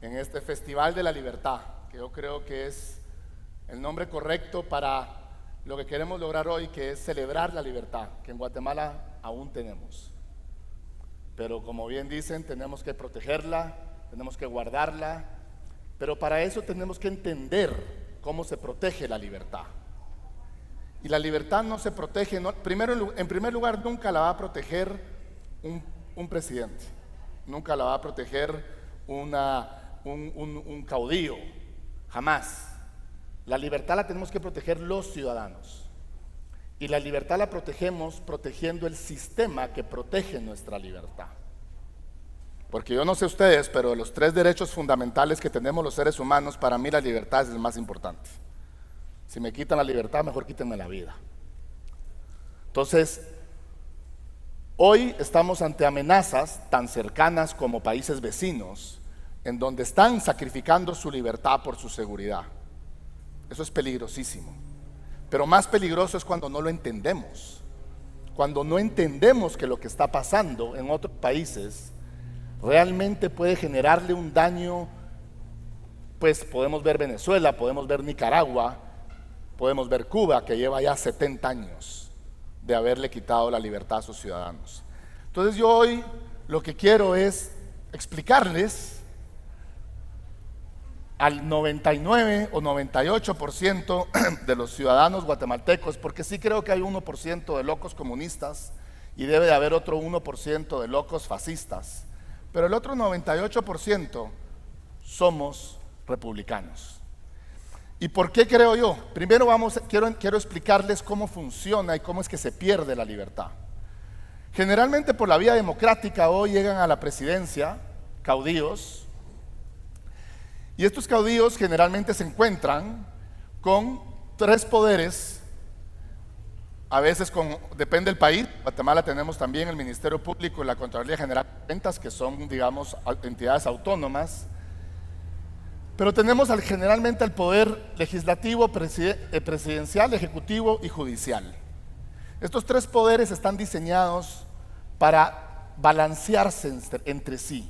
en este Festival de la Libertad, que yo creo que es el nombre correcto para lo que queremos lograr hoy, que es celebrar la libertad, que en Guatemala aún tenemos. Pero como bien dicen, tenemos que protegerla, tenemos que guardarla, pero para eso tenemos que entender cómo se protege la libertad. Y la libertad no se protege, en primer lugar, nunca la va a proteger un presidente, nunca la va a proteger un caudillo, jamás. La libertad la tenemos que proteger los ciudadanos. Y la libertad la protegemos protegiendo el sistema que protege nuestra libertad. Porque yo no sé ustedes, pero de los 3 derechos fundamentales que tenemos los seres humanos, para mí la libertad es el más importante. Si me quitan la libertad, mejor quítenme la vida. Entonces, hoy estamos ante amenazas tan cercanas como países vecinos, en donde están sacrificando su libertad por su seguridad. Eso es peligrosísimo. Pero más peligroso es cuando no lo entendemos. Cuando no entendemos que lo que está pasando en otros países realmente puede generarle un daño. Pues podemos ver Venezuela, podemos ver Nicaragua, podemos ver Cuba, que lleva ya 70 años de haberle quitado la libertad a sus ciudadanos. Entonces yo hoy lo que quiero es explicarles al 99 o 98% de los ciudadanos guatemaltecos, porque sí creo que hay 1% de locos comunistas y debe de haber otro 1% de locos fascistas, pero el otro 98% somos republicanos. ¿Y por qué creo yo? Primero quiero explicarles cómo funciona y cómo es que se pierde la libertad. Generalmente por la vía democrática hoy llegan a la presidencia caudillos, y estos caudillos generalmente se encuentran con 3 poderes, a veces depende del país. En Guatemala tenemos también el Ministerio Público y la Contraloría General de Cuentas, que son, digamos, entidades autónomas. Pero tenemos generalmente el poder legislativo, presidencial, ejecutivo y judicial. Estos 3 poderes están diseñados para balancearse entre sí,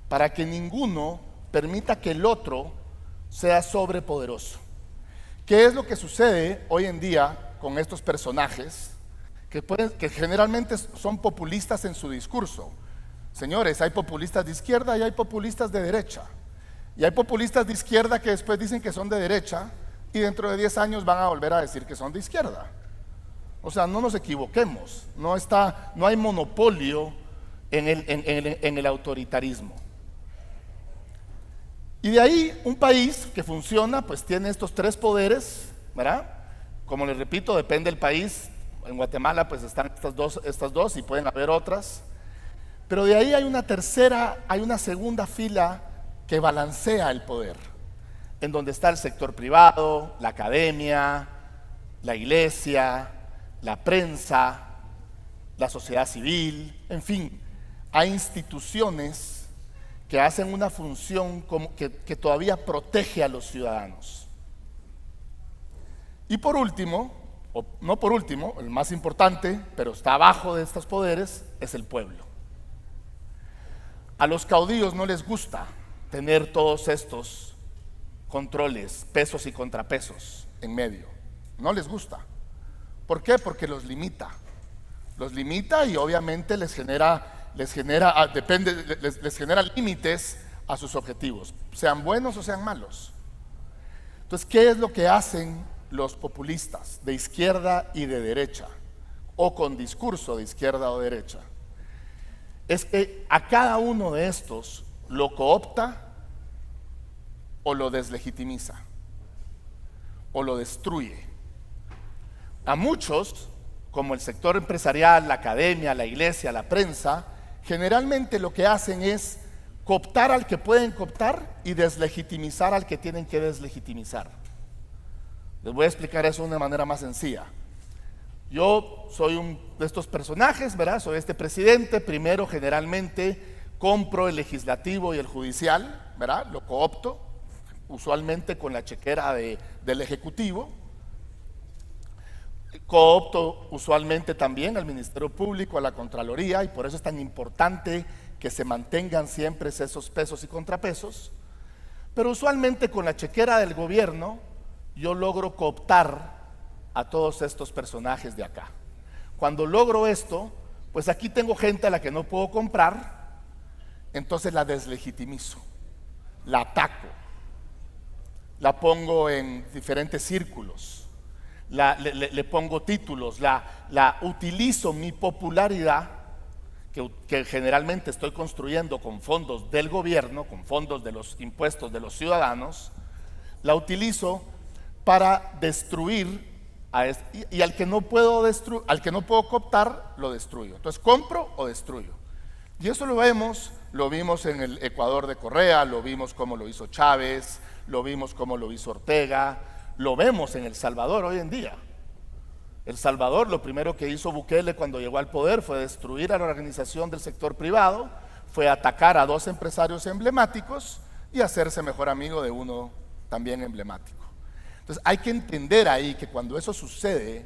para que ninguno permita que el otro sea sobrepoderoso. ¿Qué es lo que sucede hoy en día con estos personajes que generalmente son populistas en su discurso? Señores, hay populistas de izquierda y hay populistas de derecha. Y hay populistas de izquierda que después dicen que son de derecha y dentro de 10 años van a volver a decir que son de izquierda. O sea, no nos equivoquemos, no hay monopolio en el autoritarismo. Y de ahí un país que funciona pues tiene estos 3 poderes, ¿verdad? Como les repito, depende del país. En Guatemala pues están estas dos y pueden haber otras. Pero de ahí hay una segunda fila que balancea el poder, en donde está el sector privado, la academia, la iglesia, la prensa, la sociedad civil, en fin, hay instituciones que hacen una función que todavía protege a los ciudadanos. Y por último, o no por último, el más importante, pero está abajo de estos poderes, es el pueblo. A los caudillos no les gusta tener todos estos controles, pesos y contrapesos en medio. No les gusta. ¿Por qué? Porque los limita. Los limita y obviamente les genera límites a sus objetivos, sean buenos o sean malos. Entonces, ¿qué es lo que hacen los populistas de izquierda y de derecha, o con discurso de izquierda o derecha? Es que a cada uno de estos lo coopta o lo deslegitimiza o lo destruye. A muchos, como el sector empresarial, la academia, la iglesia, la prensa, generalmente lo que hacen es cooptar al que pueden cooptar y deslegitimizar al que tienen que deslegitimizar. Les voy a explicar eso de una manera más sencilla. Yo soy un de estos personajes, ¿verdad? Soy este presidente. Primero, generalmente, compro el legislativo y el judicial, ¿verdad? Lo coopto, usualmente con la chequera del ejecutivo. Coopto usualmente también al Ministerio Público, a la Contraloría, y por eso es tan importante que se mantengan siempre esos pesos y contrapesos. Pero usualmente con la chequera del gobierno yo logro cooptar a todos estos personajes de acá. Cuando logro esto, pues aquí tengo gente a la que no puedo comprar, entonces la deslegitimizo, la ataco, la pongo en diferentes círculos, le pongo títulos, la utilizo mi popularidad, que generalmente estoy construyendo con fondos del gobierno, con fondos de los impuestos de los ciudadanos, la utilizo para destruir y al que no puedo cooptar, lo destruyo. Entonces compro o destruyo. Y eso lo vimos en el Ecuador de Correa, lo vimos como lo hizo Chávez, lo vimos como lo hizo Ortega, lo vemos en El Salvador hoy en día. El Salvador, lo primero que hizo Bukele cuando llegó al poder fue destruir a la organización del sector privado, fue atacar a 2 empresarios emblemáticos y hacerse mejor amigo de uno también emblemático. Entonces hay que entender ahí que cuando eso sucede,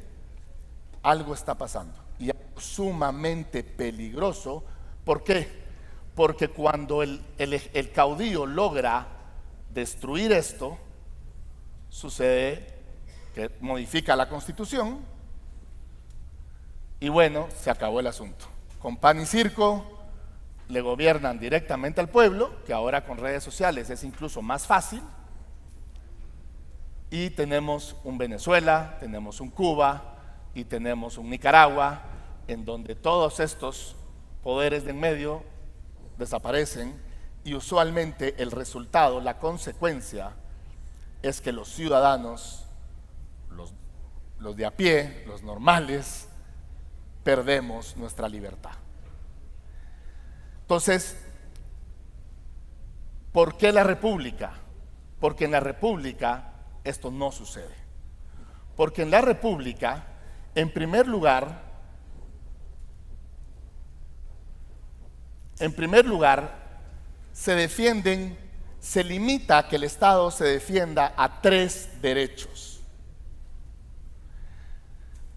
algo está pasando y algo sumamente peligroso. ¿Por qué? Porque cuando el caudillo logra destruir esto, sucede que modifica la Constitución y bueno, se acabó el asunto. Con pan y circo le gobiernan directamente al pueblo, que ahora con redes sociales es incluso más fácil, y tenemos un Venezuela, tenemos un Cuba y tenemos un Nicaragua, en donde todos estos poderes de en medio desaparecen y usualmente el resultado, la consecuencia, es que los ciudadanos, los de a pie, los normales, perdemos nuestra libertad. Entonces, ¿por qué la República? Porque en la República esto no sucede. Porque en la República, en primer lugar, se limita a que el Estado se defienda a 3 derechos.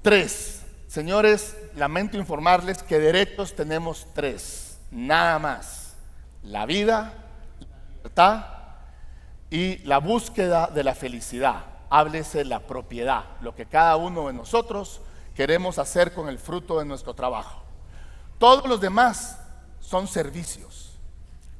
3. Señores, lamento informarles que derechos tenemos 3, nada más: la vida, la libertad y la búsqueda de la felicidad. Háblese la propiedad, lo que cada uno de nosotros queremos hacer con el fruto de nuestro trabajo. Todos los demás son servicios.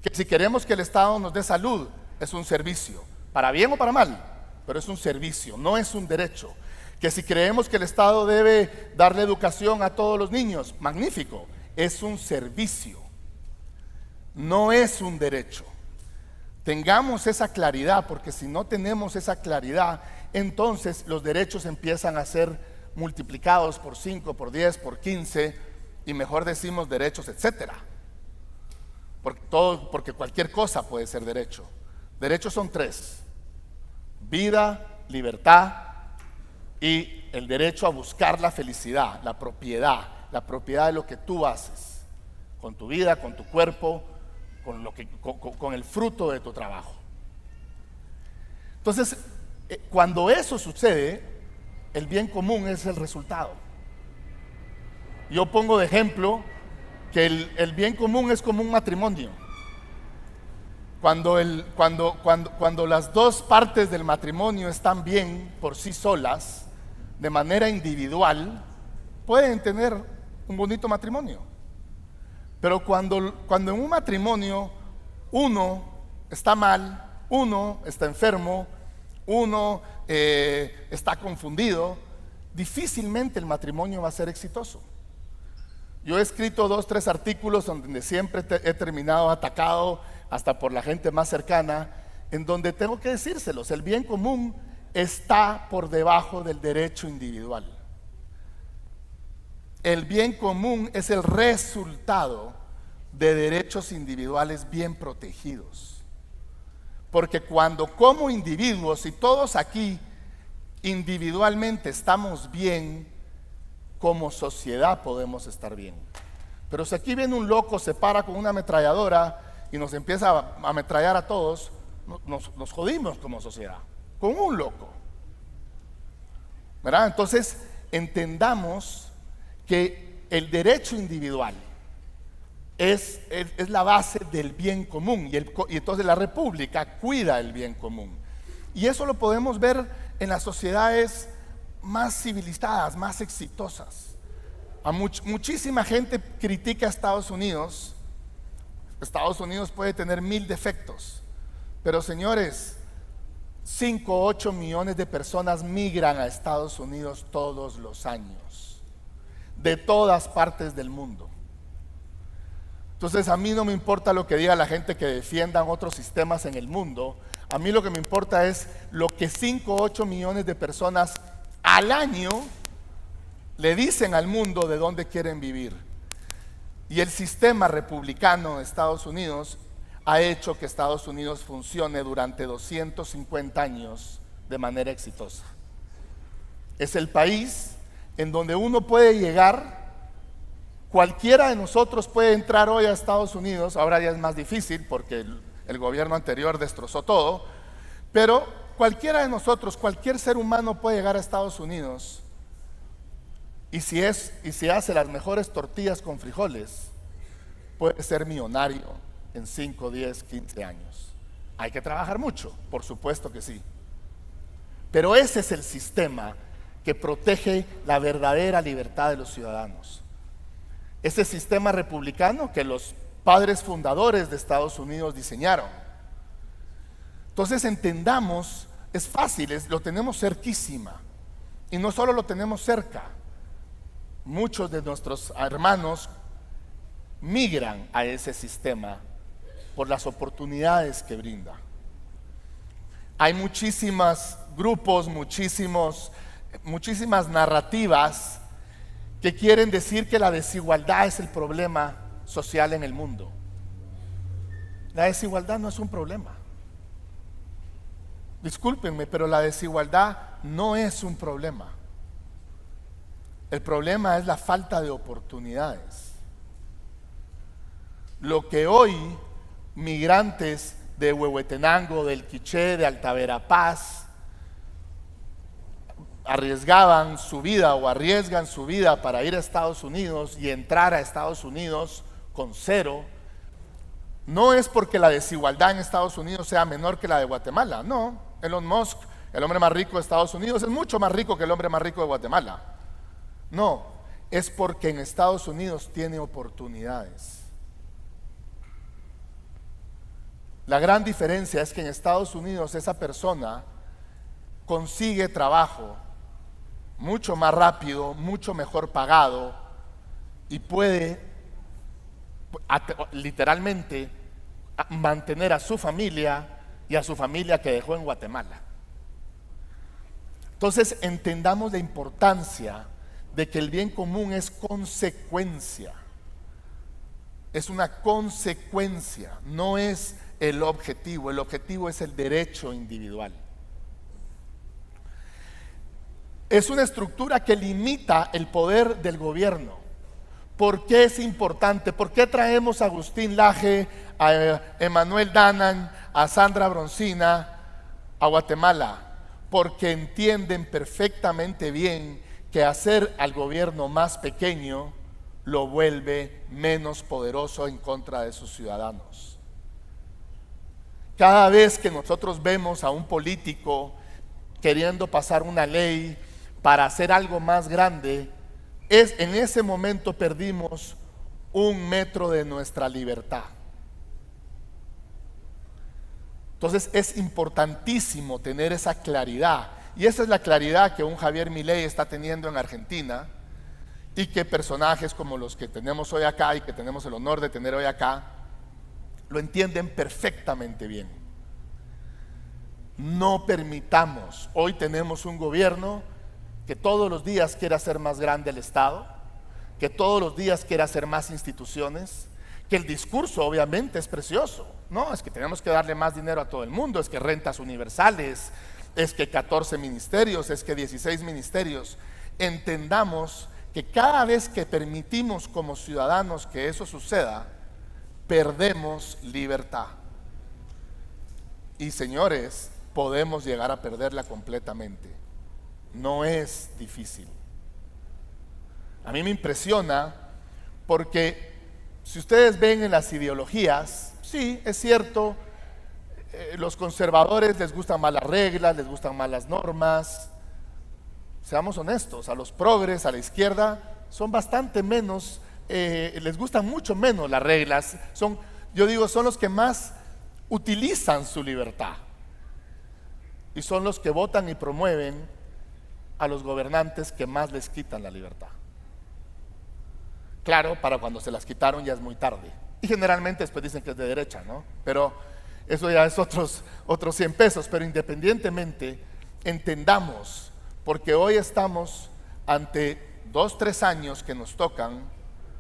Que si queremos que el Estado nos dé salud, es un servicio, para bien o para mal, pero es un servicio, no es un derecho. Que si creemos que el Estado debe darle educación a todos los niños, magnífico, es un servicio, no es un derecho. Tengamos esa claridad, porque si no tenemos esa claridad, entonces los derechos empiezan a ser multiplicados por 5, por 10, por 15, y mejor decimos derechos, etcétera. Porque cualquier cosa puede ser derecho. Derechos son 3: vida, libertad y el derecho a buscar la felicidad, la propiedad de lo que tú haces con tu vida, con tu cuerpo, con el fruto de tu trabajo. Entonces, cuando eso sucede, el bien común es el resultado. Yo pongo de ejemplo que el bien común es como un matrimonio. Cuando las 2 partes del matrimonio están bien por sí solas, de manera individual, pueden tener un bonito matrimonio. Pero cuando en un matrimonio uno está mal, uno está enfermo, uno está confundido, difícilmente el matrimonio va a ser exitoso. Yo he escrito 2, 3 artículos donde siempre he terminado atacado hasta por la gente más cercana, en donde tengo que decírselos: el bien común está por debajo del derecho individual. El bien común es el resultado de derechos individuales bien protegidos. Porque cuando como individuos, y todos aquí individualmente estamos bien, como sociedad podemos estar bien. Pero si aquí viene un loco, se para con una ametralladora y nos empieza a ametrallar a todos, nos jodimos como sociedad, con un loco, ¿verdad? Entonces, entendamos que el derecho individual es la base del bien común y entonces la república cuida el bien común. Y eso lo podemos ver en las sociedades más civilizadas, más exitosas. Muchísima gente critica a Estados Unidos. Estados Unidos puede tener 1000 defectos, pero señores, 5 o 8 millones de personas migran a Estados Unidos todos los años, de todas partes del mundo. Entonces a mí no me importa lo que diga la gente que defiendan otros sistemas en el mundo. A mí lo que me importa es lo que 5 o 8 millones de personas al año le dicen al mundo de dónde quieren vivir. Y el sistema republicano de Estados Unidos ha hecho que Estados Unidos funcione durante 250 años de manera exitosa. Es el país en donde uno puede llegar. Cualquiera de nosotros puede entrar hoy a Estados Unidos. Ahora ya es más difícil porque el gobierno anterior destrozó todo, pero cualquiera de nosotros, cualquier ser humano puede llegar a Estados Unidos y si hace las mejores tortillas con frijoles, puede ser millonario en 5, 10, 15 años. Hay que trabajar mucho, por supuesto que sí, pero ese es el sistema que protege la verdadera libertad de los ciudadanos. Ese sistema republicano que los padres fundadores de Estados Unidos diseñaron. Entonces entendamos, es fácil, lo tenemos cerquísima. Y no solo lo tenemos cerca, muchos de nuestros hermanos migran a ese sistema por las oportunidades que brinda. Hay muchísimos grupos, muchísimas narrativas que quieren decir que la desigualdad es el problema social en el mundo. La desigualdad no es un problema. Discúlpenme, pero la desigualdad no es un problema. El problema es la falta de oportunidades. Lo que hoy migrantes de Huehuetenango, del Quiché, de Alta Verapaz arriesgaban su vida o arriesgan su vida para ir a Estados Unidos y entrar a Estados Unidos con cero, no es porque la desigualdad en Estados Unidos sea menor que la de Guatemala. No, Elon Musk, el hombre más rico de Estados Unidos, es mucho más rico que el hombre más rico de Guatemala. No, es porque en Estados Unidos tiene oportunidades. La gran diferencia es que en Estados Unidos esa persona consigue trabajo mucho más rápido, mucho mejor pagado y puede literalmente mantener a su familia y a su familia que dejó en Guatemala. Entonces entendamos la importancia de que el bien común es consecuencia. Es una consecuencia, no es el objetivo. El objetivo es el derecho individual. Es una estructura que limita el poder del gobierno. ¿Por qué es importante? ¿Por qué traemos a Agustín Laje, a Emanuel Danan, a Sandra Broncina a Guatemala? Porque entienden perfectamente bien que hacer al gobierno más pequeño lo vuelve menos poderoso en contra de sus ciudadanos. Cada vez que nosotros vemos a un político queriendo pasar una ley para hacer algo más grande, en ese momento perdimos 1 metro de nuestra libertad. Entonces es importantísimo tener esa claridad, y esa es la claridad que un Javier Milei está teniendo en Argentina, y que personajes como los que tenemos hoy acá y que tenemos el honor de tener hoy acá lo entienden perfectamente bien. No permitamos, hoy tenemos un gobierno que todos los días quiere hacer más grande el Estado, que todos los días quiere hacer más instituciones, que el discurso obviamente es precioso. No, es que tenemos que darle más dinero a todo el mundo, es que rentas universales, es que 14 ministerios, es que 16 ministerios. Entendamos que cada vez que permitimos como ciudadanos que eso suceda, perdemos libertad. Y señores, podemos llegar a perderla completamente. No es difícil. A mí me impresiona porque Si ustedes ven en las ideologías, sí, es cierto, los conservadores les gustan más las reglas, les gustan más las normas. Seamos honestos, a los progres, a la izquierda, son bastante menos, les gustan mucho menos las reglas. Yo digo, son los que más utilizan su libertad y son los que votan y promueven a los gobernantes que más les quitan la libertad. Claro, para cuando se las quitaron ya es muy tarde. Y generalmente después dicen que es de derecha, ¿no? Pero eso ya es otros 100 pesos. Pero independientemente, entendamos, porque hoy estamos ante 2-3 años que nos tocan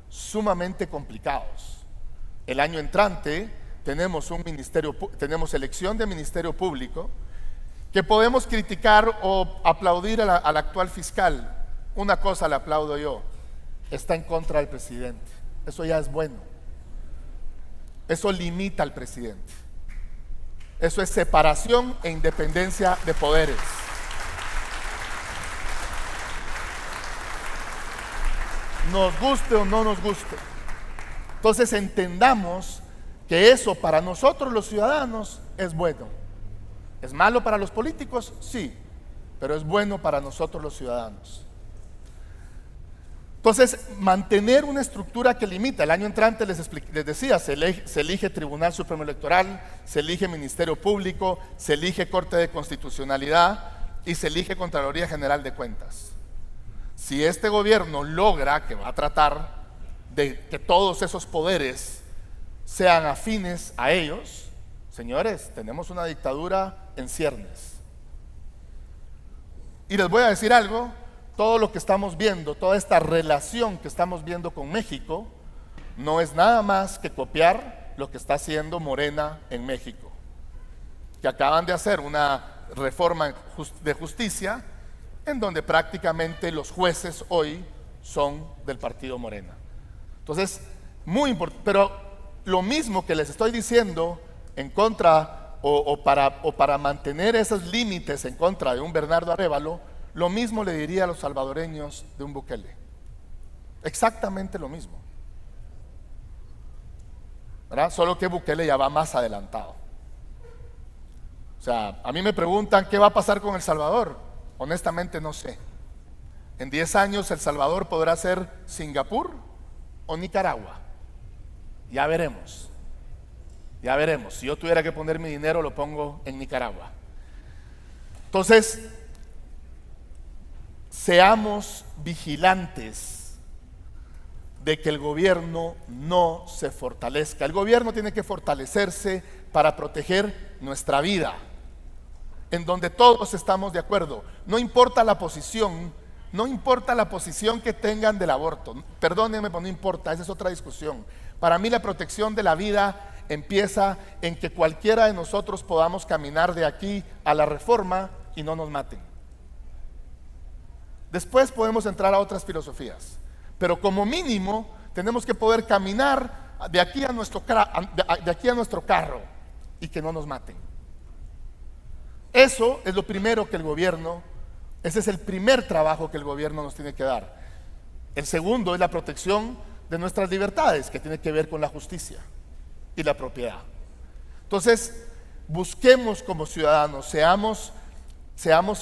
sumamente complicados. El año entrante tenemos tenemos elección de ministerio público, que podemos criticar o aplaudir al actual fiscal. Una cosa le aplaudo yo: está en contra del presidente. Eso ya es bueno. Eso limita al presidente. Eso es separación e independencia de poderes. Nos guste o no nos guste. Entonces entendamos que eso para nosotros los ciudadanos es bueno. ¿Es malo para los políticos? Sí, pero es bueno para nosotros los ciudadanos. Entonces, mantener una estructura que limita. El año entrante les decía, se elige Tribunal Supremo Electoral, se elige Ministerio Público, se elige Corte de Constitucionalidad y se elige Contraloría General de Cuentas. Si este gobierno logra, que va a tratar de que todos esos poderes sean afines a ellos, señores, tenemos una dictadura en ciernes. Y les voy a decir algo: todo lo que estamos viendo, toda esta relación que estamos viendo con México, no es nada más que copiar lo que está haciendo Morena en México, que acaban de hacer una reforma de justicia en donde prácticamente los jueces hoy son del partido Morena. Entonces, muy importante, pero lo mismo que les estoy diciendo en contra o para mantener esos límites en contra de un Bernardo Arévalo, lo mismo le diría a los salvadoreños de un Bukele. Exactamente lo mismo, ¿verdad? Solo que Bukele ya va más adelantado. O sea, a mí me preguntan qué va a pasar con El Salvador. Honestamente no sé. En 10 años El Salvador podrá ser Singapur o Nicaragua. Ya veremos. Ya veremos. Si yo tuviera que poner mi dinero, lo pongo en Nicaragua. Entonces, seamos vigilantes de que el gobierno no se fortalezca. El gobierno tiene que fortalecerse para proteger nuestra vida, en donde todos estamos de acuerdo. No importa la posición, no importa la posición que tengan del aborto. Perdónenme, pero no importa, esa es otra discusión. Para mí la protección de la vida empieza en que cualquiera de nosotros podamos caminar de aquí a la Reforma y no nos maten. Después podemos entrar a otras filosofías, pero como mínimo tenemos que poder caminar de aquí a nuestro carro y que no nos maten. Eso es lo primero que el gobierno, ese es el primer trabajo que el gobierno nos tiene que dar. El segundo es la protección de nuestras libertades, que tiene que ver con la justicia y la propiedad. Entonces, busquemos como ciudadanos, seamos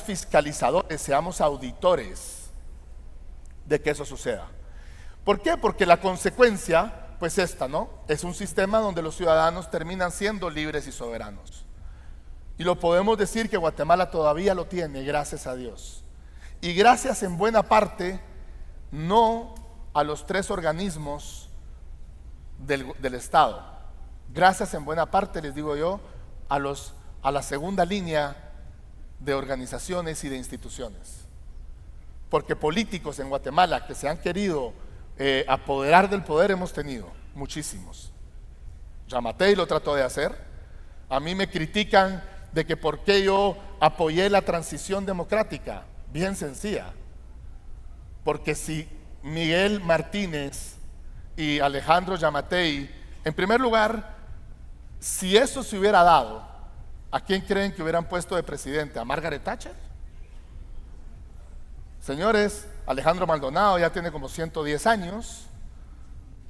fiscalizadores, seamos auditores de que eso suceda. ¿Por qué? Porque la consecuencia, pues esta, ¿no? Es un sistema donde los ciudadanos terminan siendo libres y soberanos. Y lo podemos decir que Guatemala todavía lo tiene, gracias a Dios. Y gracias en buena parte, no a los 3 organismos del Estado. Gracias en buena parte, les digo yo, a la segunda línea de organizaciones y de instituciones. Porque políticos en Guatemala que se han querido apoderar del poder hemos tenido muchísimos. Yamatei lo trató de hacer. A mí me critican de que por qué yo apoyé la transición democrática. Bien sencilla. Porque si Miguel Martínez y Alejandro Yamatei, en primer lugar, si eso se hubiera dado, ¿a quién creen que hubieran puesto de presidente? ¿A Margaret Thatcher? Señores, Alejandro Maldonado ya tiene como 110 años.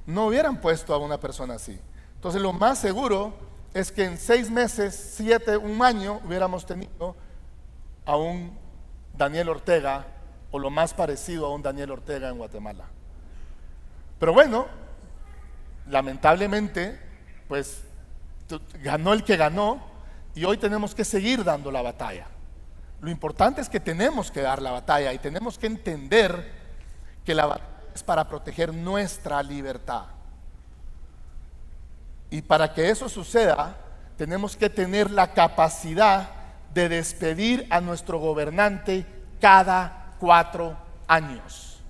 no hubieran puesto a una persona así. Entonces lo más seguro es que en 6 meses, 7, un año, hubiéramos tenido a un Daniel Ortega, o lo más parecido a un Daniel Ortega en Guatemala. Pero bueno, lamentablemente, pues ganó el que ganó, y hoy tenemos que seguir dando la batalla. Lo importante es que tenemos que dar la batalla y tenemos que entender que la batalla es para proteger nuestra libertad. Y para que eso suceda, tenemos que tener la capacidad de despedir a nuestro gobernante cada 4 años.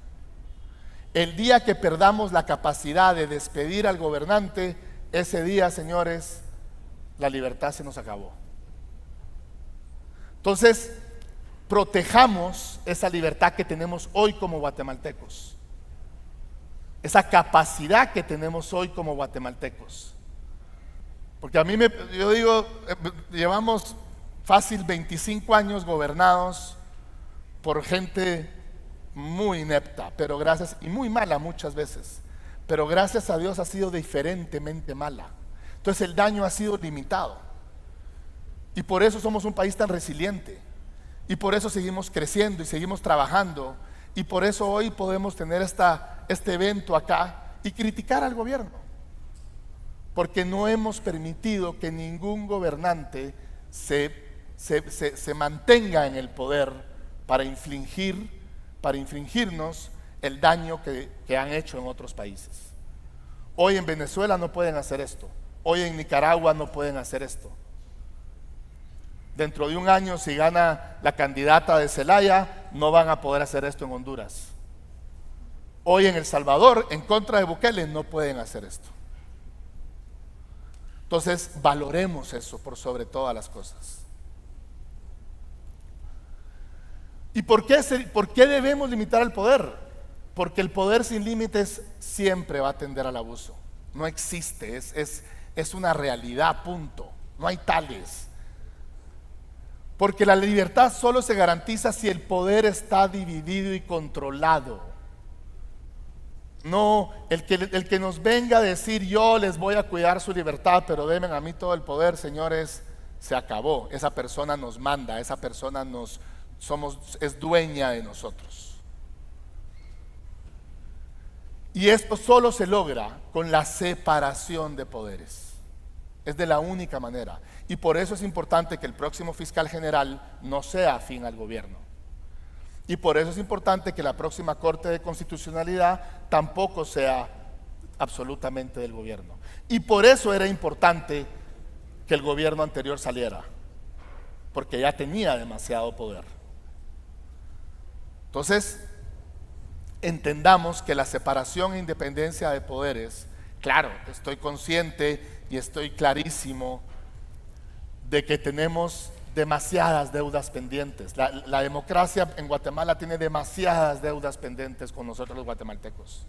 El día que perdamos la capacidad de despedir al gobernante, ese día, señores, la libertad se nos acabó. Entonces, protejamos esa libertad que tenemos hoy como guatemaltecos, esa capacidad que tenemos hoy como guatemaltecos. Porque yo digo, llevamos fácil 25 años gobernados por gente muy inepta, pero y muy mala muchas veces, pero gracias a Dios ha sido diferentemente mala. Entonces el daño ha sido limitado, y por eso somos un país tan resiliente, y por eso seguimos creciendo y seguimos trabajando, y por eso hoy podemos tener este evento acá y criticar al gobierno, porque no hemos permitido que ningún gobernante se mantenga en el poder para infligirnos el daño que han hecho en otros países. Hoy en Venezuela no pueden hacer esto, hoy en Nicaragua no pueden hacer esto. Dentro de un año, si gana la candidata de Zelaya, no van a poder hacer esto en Honduras. Hoy en El Salvador, en contra de Bukele, no pueden hacer esto. Entonces, valoremos eso por sobre todas las cosas. ¿Y por qué debemos limitar el poder? Porque el poder sin límites siempre va a tender al abuso. No existe, es una realidad, punto. No hay tales. Porque la libertad solo se garantiza si el poder está dividido y controlado. No, el que nos venga a decir yo les voy a cuidar su libertad, pero denme a mí todo el poder, señores, se acabó. Esa persona nos manda, esa persona es dueña de nosotros. Y esto solo se logra con la separación de poderes. Es de la única manera. Y por eso es importante que el próximo fiscal general no sea afín al gobierno. Y por eso es importante que la próxima Corte de Constitucionalidad tampoco sea absolutamente del gobierno. Y por eso era importante que el gobierno anterior saliera, porque ya tenía demasiado poder. Entonces, entendamos que la separación e independencia de poderes, claro, estoy consciente y estoy clarísimo de que tenemos demasiadas deudas pendientes. La democracia en Guatemala tiene demasiadas deudas pendientes con nosotros los guatemaltecos.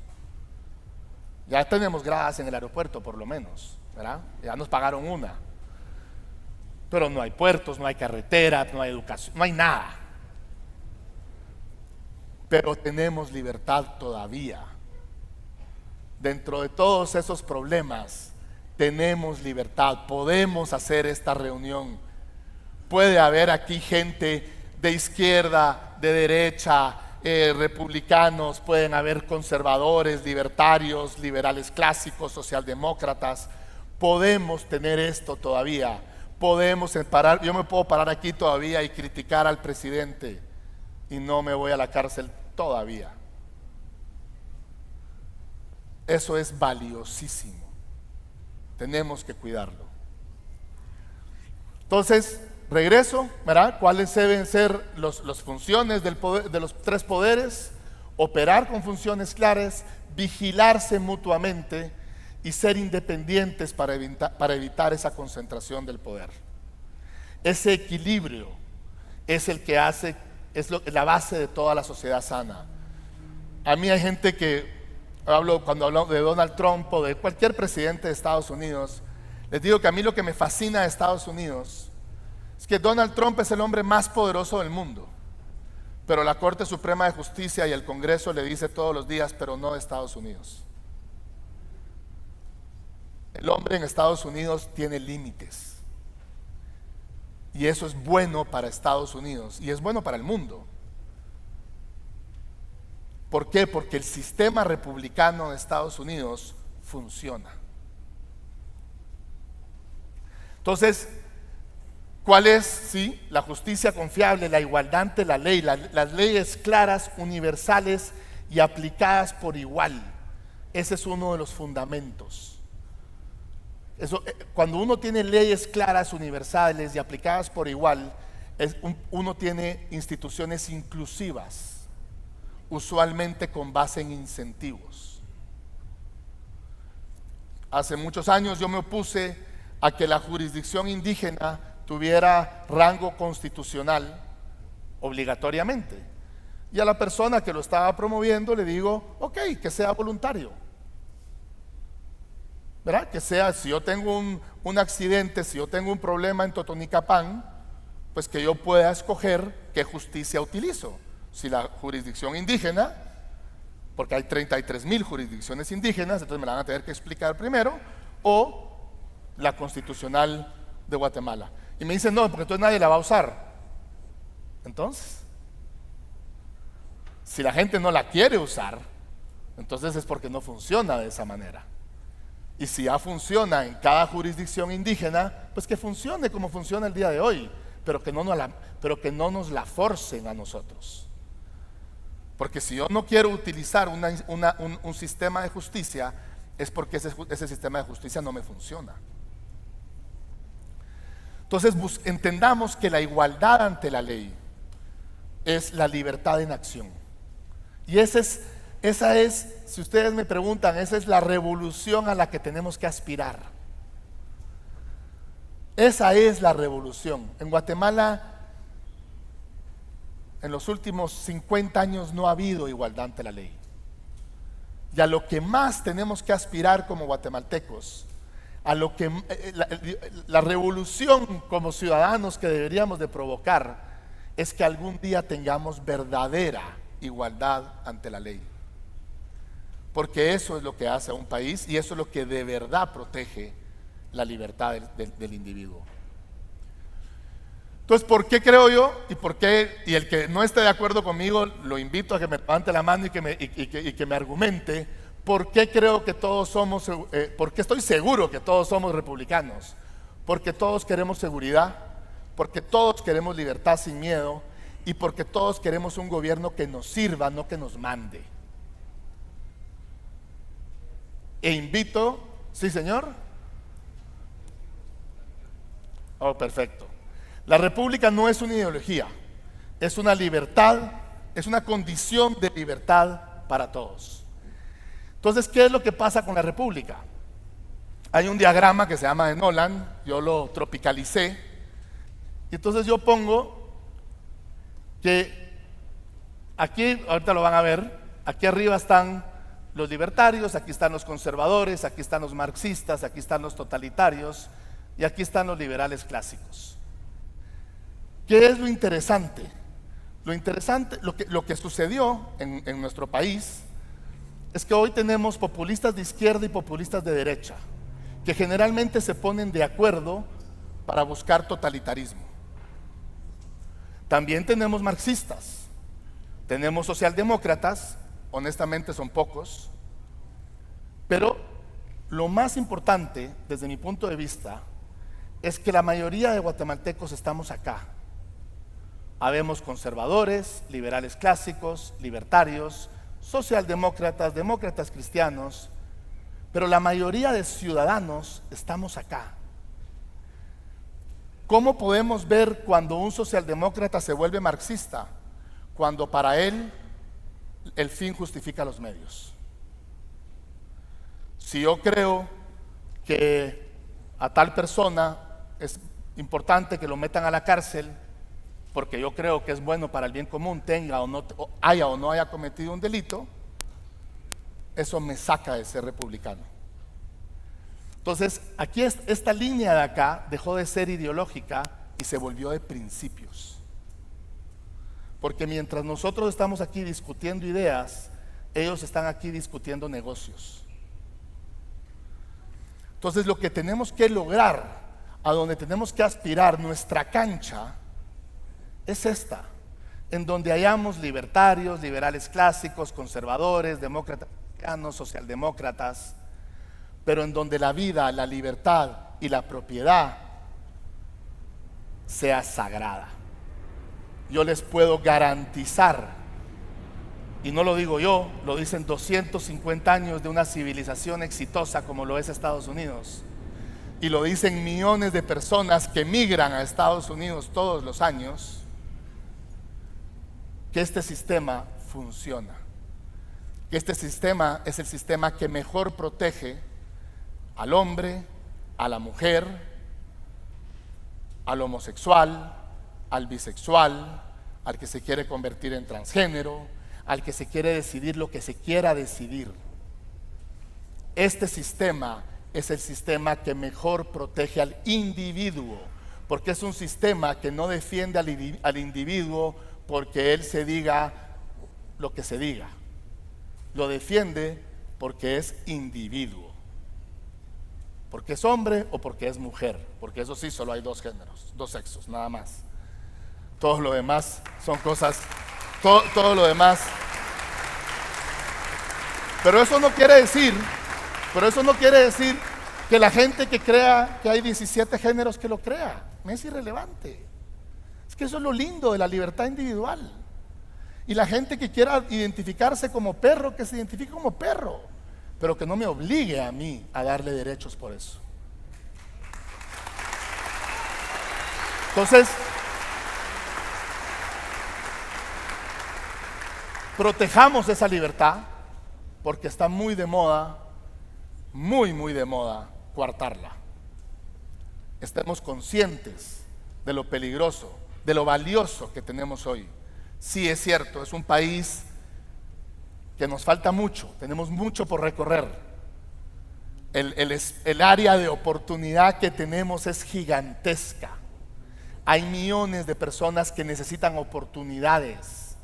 Ya tenemos gradas en el aeropuerto, por lo menos, ¿verdad? Ya nos pagaron una. Pero no hay puertos, no hay carreteras, no hay educación, no hay nada. Pero tenemos libertad todavía. Dentro de todos esos problemas, tenemos libertad. Podemos hacer esta reunión. Puede haber aquí gente de izquierda, de derecha, republicanos, pueden haber conservadores, libertarios, liberales clásicos, socialdemócratas. Podemos tener esto todavía. Podemos parar. Yo me puedo parar aquí todavía y criticar al presidente y no me voy a la cárcel todavía. Eso es valiosísimo. Tenemos que cuidarlo. Entonces, regreso, ¿verdad? ¿Cuáles deben ser las funciones del poder, de los 3 poderes? Operar con funciones claras, vigilarse mutuamente y ser independientes para evitar esa concentración del poder. Ese equilibrio es el que hace, la base de toda la sociedad sana. A mí hay gente que cuando hablo de Donald Trump o de cualquier presidente de Estados Unidos, les digo que a mí lo que me fascina de Estados Unidos es que Donald Trump es el hombre más poderoso del mundo, pero la Corte Suprema de Justicia y el Congreso le dice todos los días, pero no de Estados Unidos. El hombre en Estados Unidos tiene límites. Y eso es bueno para Estados Unidos y es bueno para el mundo. ¿Por qué? Porque el sistema republicano de Estados Unidos funciona. Entonces, ¿cuál es? Sí, la justicia confiable, la igualdad ante la ley, las leyes claras, universales y aplicadas por igual. Ese es uno de los fundamentos. Eso, cuando uno tiene leyes claras, universales y aplicadas por igual, uno tiene instituciones inclusivas, usualmente con base en incentivos. Hace muchos años yo me opuse a que la jurisdicción indígena tuviera rango constitucional obligatoriamente. Y a la persona que lo estaba promoviendo le digo, ok, que sea voluntario. ¿Verdad? Que sea, si yo tengo un accidente, si yo tengo un problema en Totonicapán, pues que yo pueda escoger qué justicia utilizo. Si la jurisdicción indígena, porque hay 33,000 jurisdicciones indígenas, entonces me la van a tener que explicar primero, o la constitucional de Guatemala. Y me dicen, no, porque entonces nadie la va a usar. Entonces, si la gente no la quiere usar, entonces es porque no funciona de esa manera. Y si ya funciona en cada jurisdicción indígena, pues que funcione como funciona el día de hoy, pero que no nos la forcen a nosotros. Porque si yo no quiero utilizar un sistema de justicia, es porque ese sistema de justicia no me funciona. Entonces entendamos que la igualdad ante la ley es la libertad en acción. Y esa es, si ustedes me preguntan, esa es la revolución a la que tenemos que aspirar. Esa es la revolución. En Guatemala, en los últimos 50 años no ha habido igualdad ante la ley. Y a lo que más tenemos que aspirar como guatemaltecos, a lo que la revolución como ciudadanos que deberíamos de provocar, es que algún día tengamos verdadera igualdad ante la ley. Porque eso es lo que hace a un país y eso es lo que de verdad protege la libertad del individuo. Entonces, ¿por qué creo yo? Y el que no esté de acuerdo conmigo, lo invito a que me levante la mano y que me argumente por qué creo que todos somos, por qué estoy seguro que todos somos republicanos. Porque todos queremos seguridad, porque todos queremos libertad sin miedo y porque todos queremos un gobierno que nos sirva, no que nos mande. E invito, ¿sí, señor? Oh, perfecto. La república no es una ideología, es una libertad, es una condición de libertad para todos. Entonces, ¿qué es lo que pasa con la república? Hay un diagrama que se llama de Nolan, yo lo tropicalicé, y entonces yo pongo que aquí, ahorita lo van a ver, aquí arriba están los libertarios, aquí están los conservadores, aquí están los marxistas, aquí están los totalitarios y aquí están los liberales clásicos. ¿Qué es lo interesante? Lo que sucedió en nuestro país es que hoy tenemos populistas de izquierda y populistas de derecha, que generalmente se ponen de acuerdo para buscar totalitarismo. También tenemos marxistas, tenemos socialdemócratas, honestamente son pocos, pero lo más importante desde mi punto de vista es que la mayoría de guatemaltecos estamos acá. Habemos conservadores, liberales clásicos, libertarios, socialdemócratas, demócratas cristianos, pero la mayoría de ciudadanos estamos acá. ¿Cómo podemos ver cuando un socialdemócrata se vuelve marxista? Cuando para él el fin justifica los medios. Si yo creo que a tal persona es importante que lo metan a la cárcel porque yo creo que es bueno para el bien común, tenga o no, haya o no haya cometido un delito, eso me saca de ser republicano. Entonces, aquí esta línea de acá dejó de ser ideológica y se volvió de principios. Porque mientras nosotros estamos aquí discutiendo ideas, ellos están aquí discutiendo negocios. Entonces lo que tenemos que lograr, a donde tenemos que aspirar, nuestra cancha, es esta, en donde hayamos libertarios, liberales clásicos, conservadores, demócratas, socialdemócratas, pero en donde la vida, la libertad y la propiedad sea sagrada. Yo les puedo garantizar, y no lo digo yo, lo dicen 250 años de una civilización exitosa como lo es Estados Unidos, y lo dicen millones de personas que migran a Estados Unidos todos los años, que este sistema funciona, que este sistema es el sistema que mejor protege al hombre, a la mujer, al homosexual, al bisexual, al que se quiere convertir en transgénero, al que se quiere decidir lo que se quiera decidir. Este sistema es el sistema que mejor protege al individuo, porque es un sistema que no defiende al individuo porque él se diga lo que se diga. Lo defiende porque es individuo, porque es hombre o porque es mujer, porque eso sí, solo hay dos géneros, dos sexos, nada más. Todo lo demás son cosas, todo lo demás. Pero eso no quiere decir que la gente que crea que hay 17 géneros que lo crea. Es irrelevante. Es que eso es lo lindo de la libertad individual. Y la gente que quiera identificarse como perro, que se identifique como perro, pero que no me obligue a mí a darle derechos por eso. Entonces, protejamos esa libertad, porque está muy de moda, muy de moda, coartarla. Estemos conscientes de lo peligroso, de lo valioso que tenemos hoy. Sí, es cierto, es un país que nos falta mucho, tenemos mucho por recorrer. El área de oportunidad que tenemos es gigantesca. Hay millones de personas que necesitan oportunidades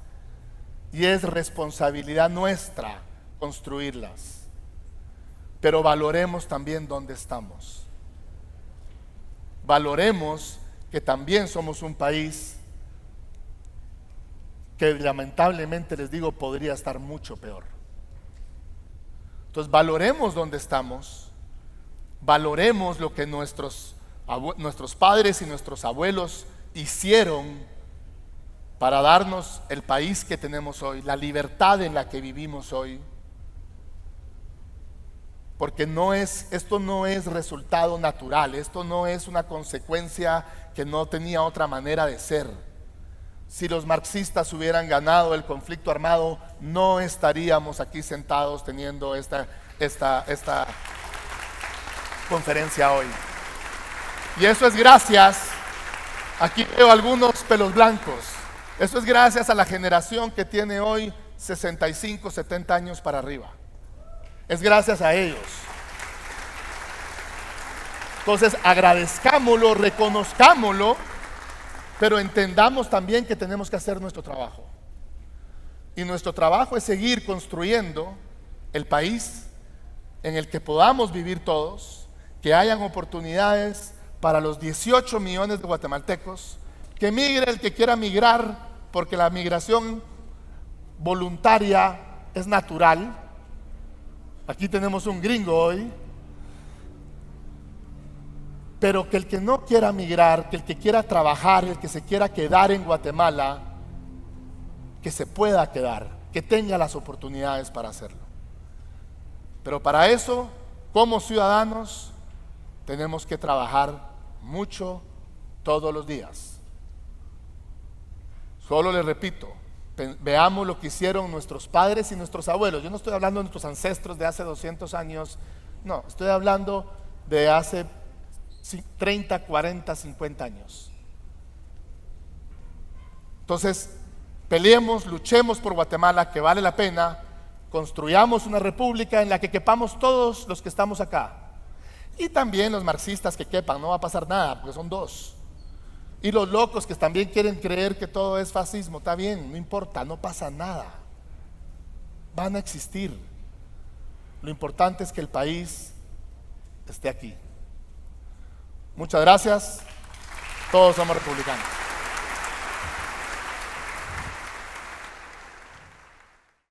y es responsabilidad nuestra construirlas. Pero valoremos también dónde estamos. Valoremos que también somos un país que lamentablemente, les digo, podría estar mucho peor. Entonces valoremos dónde estamos, valoremos lo que nuestros padres y nuestros abuelos hicieron para darnos el país que tenemos hoy, la libertad en la que vivimos hoy. Porque esto no es resultado natural, esto no es una consecuencia que no tenía otra manera de ser. Si los marxistas hubieran ganado el conflicto armado, no estaríamos aquí sentados teniendo esta conferencia hoy. Y eso es gracias, aquí veo algunos pelos blancos, eso es gracias a la generación que tiene hoy 65, 70 años para arriba. Es gracias a ellos. Entonces agradezcámoslo, reconozcámoslo, pero entendamos también que tenemos que hacer nuestro trabajo. Y nuestro trabajo es seguir construyendo el país en el que podamos vivir todos, que hayan oportunidades para los 18 millones de guatemaltecos, que migre el que quiera migrar, porque la migración voluntaria es natural. Aquí tenemos un gringo hoy, pero que el que no quiera migrar, que el que quiera trabajar, el que se quiera quedar en Guatemala, que se pueda quedar, que tenga las oportunidades para hacerlo. Pero para eso, como ciudadanos, tenemos que trabajar mucho todos los días. Solo les repito, veamos lo que hicieron nuestros padres y nuestros abuelos. Yo no estoy hablando de nuestros ancestros de hace 200 años, no, estoy hablando de hace 30, 40, 50 años. Entonces, peleemos, luchemos por Guatemala, que vale la pena. Construyamos una república en la que quepamos todos los que estamos acá. Y también los marxistas que quepan, no va a pasar nada, porque son dos. Y los locos que también quieren creer que todo es fascismo, está bien, no importa, no pasa nada. Van a existir. Lo importante es que el país esté aquí. Muchas gracias. Todos somos republicanos.